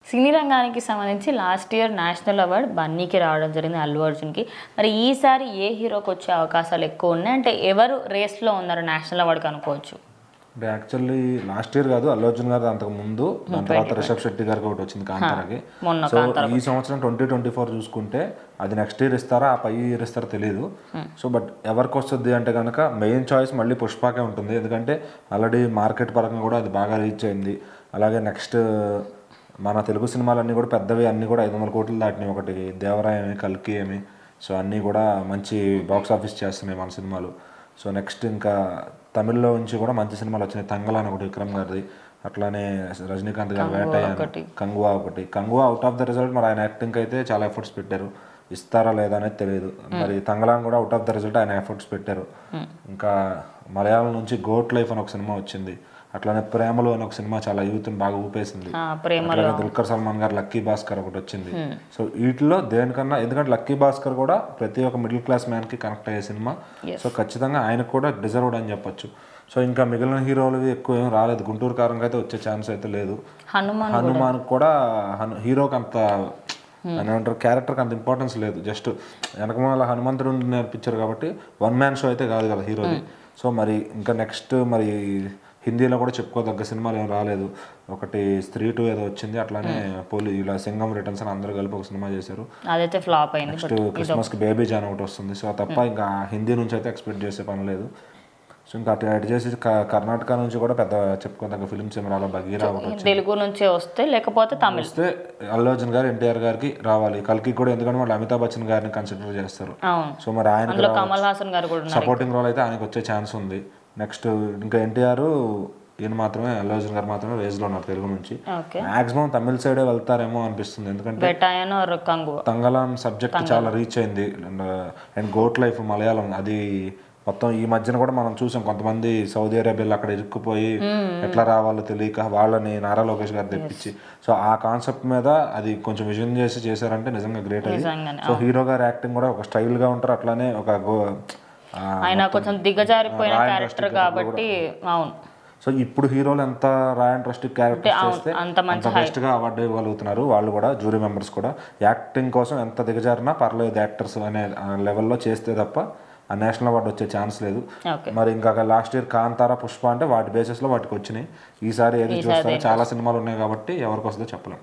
సినీ రంగానికి సంబంధించి last year national award బన్నీకి రావడం జరిగింది, అల్లు అర్జున్కి. మరి ఈసారి ఏ హీరోకి వచ్చే అవకాశాలు ఎక్కువ ఉన్నాయి, అంటే ఎవరు రేస్లో ఉన్నారు నేషనల్ అవార్డుకి అనుకోవచ్చు? అంటే యాక్చువల్లీ లాస్ట్ ఇయర్ కాదు, అల్లు అర్జున్ గారు అంతకు ముందు, దాని తర్వాత రిషబ్ శెట్టి గారికి ఒకటి వచ్చింది కాంతారాకి. సో ఈ సంవత్సరం 2024 చూసుకుంటే అది నెక్స్ట్ ఇయర్ ఇస్తారా, ఆ పై ఇయర్ ఇస్తారో తెలియదు. సో బట్ ఎవరికి వస్తుంది అంటే కనుక మెయిన్ చాయిస్ మళ్ళీ పుష్పకే ఉంటుంది. ఎందుకంటే ఆల్రెడీ మార్కెట్ పరంగా కూడా అది బాగా రీచ్ అయింది. అలాగే నెక్స్ట్ మన తెలుగు సినిమాలన్నీ కూడా పెద్దవి, అన్నీ కూడా 500 కోట్లు దాటినాయి. ఒకటి దేవరాయ ఏమి, కల్కి ఏమి, సో అన్నీ కూడా మంచి బాక్స్ ఆఫీస్ చేస్తున్నాయి మన సినిమాలు. సో నెక్స్ట్ ఇంకా తమిళ్లో నుంచి కూడా మంచి సినిమాలు వచ్చినాయి. తంగలాన్ ఒకటి విక్రమ్ గారిది, అట్లానే రజనీకాంత్ గారి వేటయ్య, కంగువా ఒకటి. Kanguva out of the result, మరి ఆయన యాక్టింగ్కి అయితే చాలా ఎఫర్ట్స్ పెట్టారు, ఇస్తారా లేదా అనేది తెలియదు. మరి తంగలాన్ కూడా అవుట్ ఆఫ్ ద రిజల్ట్, ఆయన ఎఫర్ట్స్ పెట్టారు. ఇంకా మలయాళం నుంచి గోట్ లైఫ్ అని ఒక సినిమా వచ్చింది, అట్లానే ప్రేమలు అని ఒక సినిమా చాలా యూత్ని బాగా ఊపేసింది. అట్లానే దుల్కర్ సల్మాన్ గారు లక్కీ భాస్కర్ ఒకటి వచ్చింది. సో వీటిలో దేనికన్నా, ఎందుకంటే లక్కీ భాస్కర్ కూడా ప్రతి ఒక్క మిడిల్ క్లాస్ మ్యాన్కి కనెక్ట్ అయ్యే సినిమా. సో ఖచ్చితంగా ఆయనకు కూడా డిజర్వ్డ్ అని చెప్పొచ్చు. సో ఇంకా మిగిలిన హీరోలు ఎక్కువ ఏం రాలేదు. గుంటూరు కారంగా అయితే వచ్చే ఛాన్స్ అయితే లేదు. హనుమాన్ కూడా హీరోకి అంత ఏమంటారు, క్యారెక్టర్కి అంత ఇంపార్టెన్స్ లేదు. జస్ట్ వెనకమాల హనుమంతుడు నేర్పించారు కాబట్టి వన్ మ్యాన్ షో అయితే కాదు కదా హీరోది. సో మరి ఇంకా నెక్స్ట్ మరి హిందీలో కూడా చెప్పుకోదగ్గ సినిమాలు ఏం రాలేదు. ఒకటి స్త్రీ 2 ఏదో వచ్చింది, అట్లానే ఇలా సింగం రిటర్న్స్ అని అందరూ కలిపి ఒక సినిమా చేశారు, అదైతే ఫ్లాప్ అయింది. నెక్స్ట్ క్రిస్మస్కి బేబీ జాన్ ఒకటి వస్తుంది. సో తప్ప ఇంకా హిందీ నుంచి అయితే ఎక్స్పెక్ట్ చేసే పని లేదు. సో ఇంకా అటు చేసి కర్ణాటక నుంచి కూడా పెద్ద చెప్పుకోదగ్గ ఫిలిమ్స్ ఏమి రావాలి. బగీరా ఒకటి తెలుగు నుంచే వస్తే, లేకపోతే తమిళ వస్తే అల్లు అర్జున్ గారు, ఎన్టీఆర్ గారికి రావాలి. కల్కి కూడా, ఎందుకంటే వాళ్ళు అమితాబ్ బచ్చన్ గారిని కన్సిడర్ చేస్తారు. సో మరి ఆయన కమల్ హాసన్ గారు కూడా సపోర్టింగ్ రోల్ అయితే ఆయనకు వచ్చే ఛాన్స్ ఉంది. నెక్స్ట్ ఇంకా ఎన్టీఆర్, ఈయన మాత్రమే, అల్లు అర్జున్ గారు మాత్రమే రేస్లో ఉన్నారు తెలుగు నుంచి. మాక్సిమం తమిళ సైడే వెళ్తారేమో అనిపిస్తుంది, ఎందుకంటే తంగలాన్ సబ్జెక్ట్ చాలా రీచ్ అయింది. అండ్ గోట్ లైఫ్ మలయాళం, అది మొత్తం ఈ మధ్యన కూడా మనం చూసాం, కొంతమంది సౌదీ అరేబియాలో అక్కడ ఇరుక్కుపోయి ఎట్లా రావాలో తెలియక వాళ్ళని నారా లోకేష్ గారు తెప్పించి, సో ఆ కాన్సెప్ట్ మీద అది కొంచెం విజన్ చేసి చేశారంటే నిజంగా గ్రేట్ అది. సో హీరో గారి యాక్టింగ్ కూడా ఒక స్టైల్గా ఉంటారు, అట్లానే ఒక ఆయన కొంచెం దిగజారిపోయిన క్యారెక్టర్ కాబట్టి. అవును. సో ఇప్పుడు హీరోలు ఎంత రాయ్ అండ్ రస్టిక్ క్యారెక్టర్ చేస్తే అంత బెస్ట్గా అవార్డు ఇవ్వగలుగుతున్నారు. వాళ్ళు కూడా, జూరీ మెంబర్స్ కూడా యాక్టింగ్ కోసం ఎంత దిగజారినా పర్లేదు యాక్టర్స్ అనే లెవెల్లో చేస్తే తప్ప ఆ నేషనల్ అవార్డు వచ్చే ఛాన్స్ లేదు. మరి ఇంకా లాస్ట్ ఇయర్ కాంతారా, పుష్ప అంటే వాటి బేసిస్లో వాటికి వచ్చినాయి. ఈసారి ఏది చూస్తారో చాలా సినిమాలు ఉన్నాయి కాబట్టి ఎవరికి వస్తుందో చెప్పలేం.